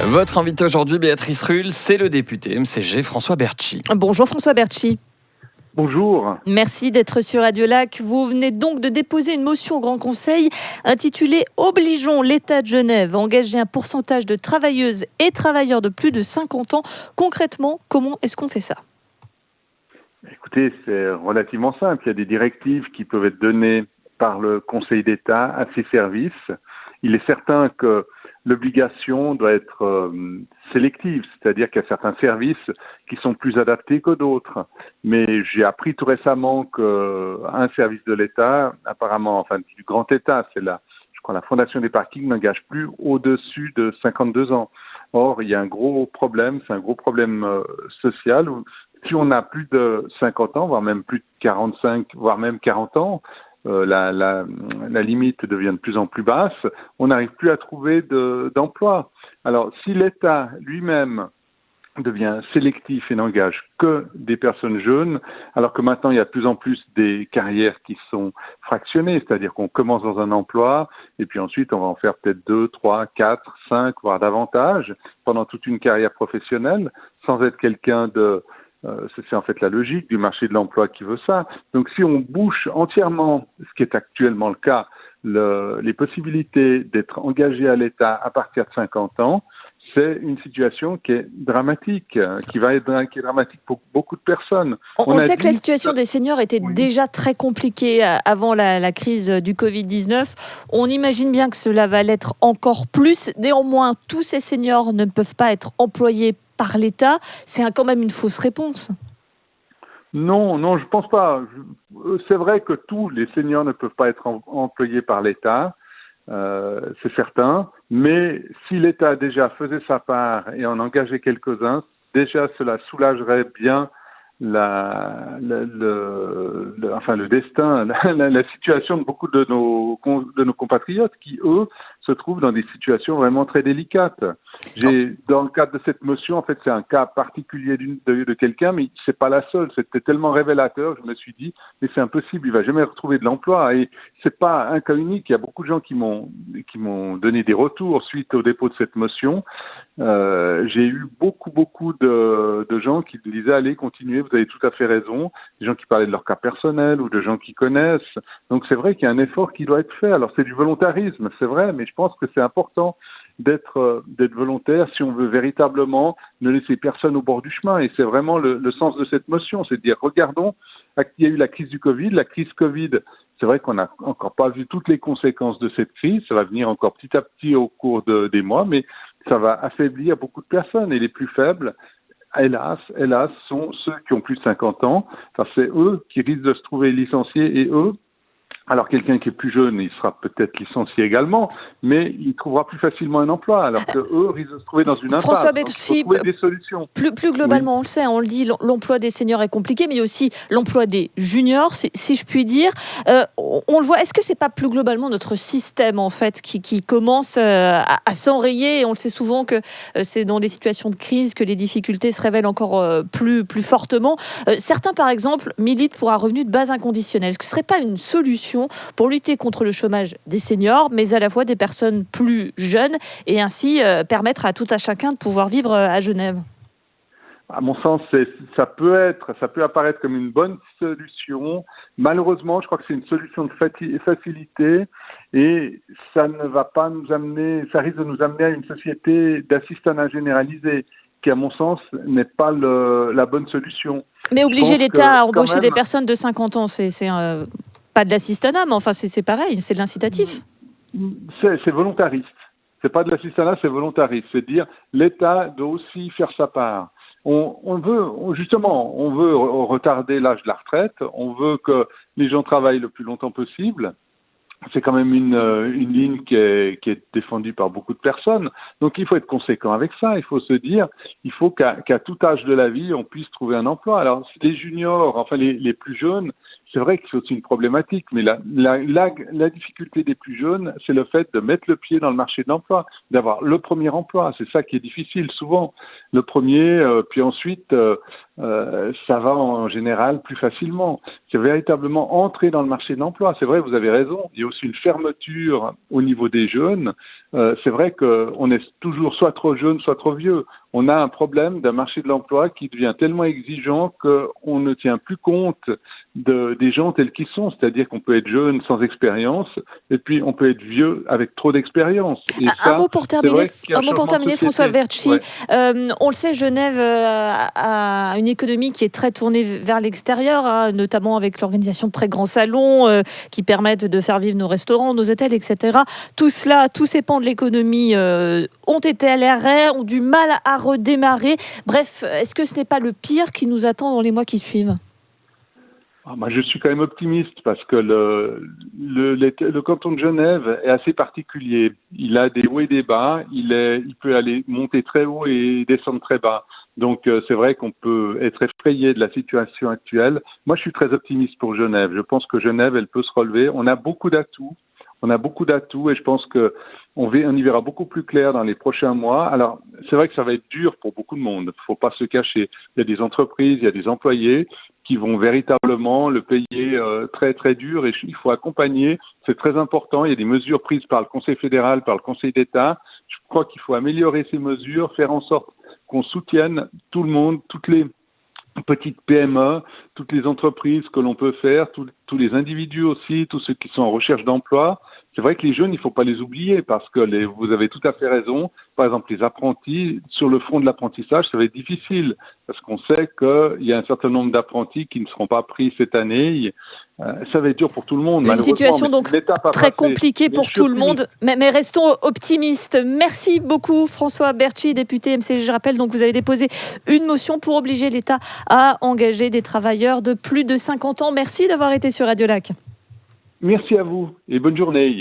Votre invité aujourd'hui, Béatrice Rulle, c'est le député MCG François Bertschy. Bonjour François Bertschy. Bonjour. Merci d'être sur Radio Lac. Vous venez donc de déposer une motion au Grand Conseil intitulée « Obligeons l'État de Genève à engager un pourcentage de travailleuses et travailleurs de plus de 50 ans ». Concrètement, comment est-ce qu'on fait ça ? Écoutez, c'est relativement simple. Il y a des directives qui peuvent être données par le Conseil d'État à ces services. Il est certain que l'obligation doit être sélective, c'est-à-dire qu'il y a certains services qui sont plus adaptés que d'autres. Mais j'ai appris tout récemment qu'un service de l'État, apparemment, enfin du grand État, je crois la Fondation des parkings n'engage plus au-dessus de 52 ans. Or, il y a un gros problème, c'est un gros problème social où si on a plus de 50 ans, voire même plus de 45, voire même 40 ans, la limite devient de plus en plus basse, on n'arrive plus à trouver d'emploi. Alors, si l'État lui-même devient sélectif et n'engage que des personnes jeunes, alors que maintenant il y a de plus en plus des carrières qui sont fractionnées, c'est-à-dire qu'on commence dans un emploi et puis ensuite on va en faire peut-être 2, 3, 4, 5, voire davantage pendant toute une carrière professionnelle, sans être quelqu'un c'est en fait la logique du marché de l'emploi qui veut ça. Donc si on bouche entièrement, ce qui est actuellement le cas, les possibilités d'être engagé à l'État à partir de 50 ans, c'est une situation qui est dramatique, qui est dramatique pour beaucoup de personnes. On sait que la situation des seniors était déjà très compliquée avant la crise du Covid-19. On imagine bien que cela va l'être encore plus. Néanmoins, tous ces seniors ne peuvent pas être employés par l'État. C'est quand même une fausse réponse. Non, je pense pas. C'est vrai que tous les seniors ne peuvent pas être employés par l'État. C'est certain, mais si l'État déjà faisait sa part et en engageait quelques-uns, déjà cela soulagerait bien le destin, la situation de beaucoup de nos compatriotes qui, eux, se trouvent dans des situations vraiment très délicates. Dans le cadre de cette motion, en fait, c'est un cas particulier de quelqu'un, mais c'est pas la seule. C'était tellement révélateur, je me suis dit, mais c'est impossible, il va jamais retrouver de l'emploi. Et c'est pas un cas unique. Il y a beaucoup de gens qui m'ont donné des retours suite au dépôt de cette motion. J'ai eu beaucoup de gens qui me disaient, allez, continuez, vous avez tout à fait raison. Des gens qui parlaient de leur cas personnel ou de gens qui connaissent. Donc c'est vrai qu'il y a un effort qui doit être fait. Alors c'est du volontarisme, c'est vrai, mais je pense que c'est important d'être volontaire si on veut véritablement ne laisser personne au bord du chemin. Et c'est vraiment le sens de cette motion, c'est de dire, regardons, il y a eu la crise du Covid. La crise Covid, c'est vrai qu'on n'a encore pas vu toutes les conséquences de cette crise. Ça va venir encore petit à petit au cours des mois, mais ça va affaiblir beaucoup de personnes. Et les plus faibles, hélas, sont ceux qui ont plus de 50 ans. Enfin, c'est eux qui risquent de se trouver licenciés et eux, alors quelqu'un qui est plus jeune, il sera peut-être licencié également, mais il trouvera plus facilement un emploi, alors que eux risquent de se trouver dans une impasse. François Bertschy, trouver des solutions. Plus globalement, oui. On le sait, on le dit, l'emploi des seniors est compliqué, mais aussi l'emploi des juniors, si je puis dire. On le voit, est-ce que c'est pas plus globalement notre système, en fait, qui commence à s'enrayer, et on le sait souvent que c'est dans des situations de crise que les difficultés se révèlent encore plus fortement. Certains, par exemple, militent pour un revenu de base inconditionnel. Est-ce que ce serait pas une solution pour lutter contre le chômage des seniors, mais à la fois des personnes plus jeunes, et ainsi permettre à tout un chacun de pouvoir vivre à Genève? À mon sens, ça peut apparaître comme une bonne solution. Malheureusement, je crois que c'est une solution de facilité et ça ne va pas nous amener, ça risque de nous amener à une société d'assistanat généralisé qui, à mon sens, n'est pas la bonne solution. Mais obliger l'État à embaucher des personnes de 50 ans, c'est pas de l'assistanat, mais enfin c'est pareil, c'est de l'incitatif. C'est volontariste. C'est pas de l'assistanat, c'est volontariste. C'est dire l'État doit aussi faire sa part. On veut retarder l'âge de la retraite. On veut que les gens travaillent le plus longtemps possible. C'est quand même une ligne qui est défendue par beaucoup de personnes. Donc il faut être conséquent avec ça. Il faut se dire, il faut qu'à tout âge de la vie, on puisse trouver un emploi. Alors les juniors, enfin les plus jeunes, c'est vrai que c'est aussi une problématique, mais la difficulté des plus jeunes, c'est le fait de mettre le pied dans le marché de l'emploi, d'avoir le premier emploi. C'est ça qui est difficile souvent. Le premier, puis ensuite ça va en général plus facilement. C'est véritablement entrer dans le marché de l'emploi. C'est vrai, vous avez raison. Il y a aussi une fermeture au niveau des jeunes. C'est vrai qu'on est toujours soit trop jeune, soit trop vieux. On a un problème d'un marché de l'emploi qui devient tellement exigeant qu'on ne tient plus compte des gens tels qu'ils sont. C'est-à-dire qu'on peut être jeune sans expérience et puis on peut être vieux avec trop d'expérience. Et ça, Un mot pour terminer, François Verchi. Ouais. On le sait, Genève a une économie qui est très tournée vers l'extérieur, hein, notamment avec l'organisation de très grands salons qui permettent de faire vivre nos restaurants, nos hôtels, etc. Tout cela, tous ces pans de l'économie ont été à l'arrêt, ont du mal à redémarrer. Bref, est-ce que ce n'est pas le pire qui nous attend dans les mois qui suivent ? Moi, je suis quand même optimiste parce que le canton de Genève est assez particulier. Il a des hauts et des bas. Il peut aller monter très haut et descendre très bas. Donc, c'est vrai qu'on peut être effrayé de la situation actuelle. Moi, je suis très optimiste pour Genève. Je pense que Genève, elle peut se relever. On a beaucoup d'atouts. Et je pense on y verra beaucoup plus clair dans les prochains mois. Alors, c'est vrai que ça va être dur pour beaucoup de monde. Il ne faut pas se cacher. Il y a des entreprises, il y a des employés qui vont véritablement le payer très très dur et il faut accompagner. C'est très important. Il y a des mesures prises par le Conseil fédéral, par le Conseil d'État. Je crois qu'il faut améliorer ces mesures, faire en sorte qu'on soutienne tout le monde, toutes les petites PME, toutes les entreprises que l'on peut faire, tous les individus aussi, tous ceux qui sont en recherche d'emploi. C'est vrai que les jeunes, il ne faut pas les oublier parce que vous avez tout à fait raison. Par exemple, les apprentis, sur le front de l'apprentissage, ça va être difficile parce qu'on sait qu'il y a un certain nombre d'apprentis qui ne seront pas pris cette année. Ça va être dur pour tout le monde. Une situation donc très compliquée pour tout le monde, mais restons optimistes. Merci beaucoup François Verchi, député MCG. Je rappelle donc que vous avez déposé une motion pour obliger l'État à engager des travailleurs de plus de 50 ans. Merci d'avoir été sur Radio Lac. Merci à vous et bonne journée.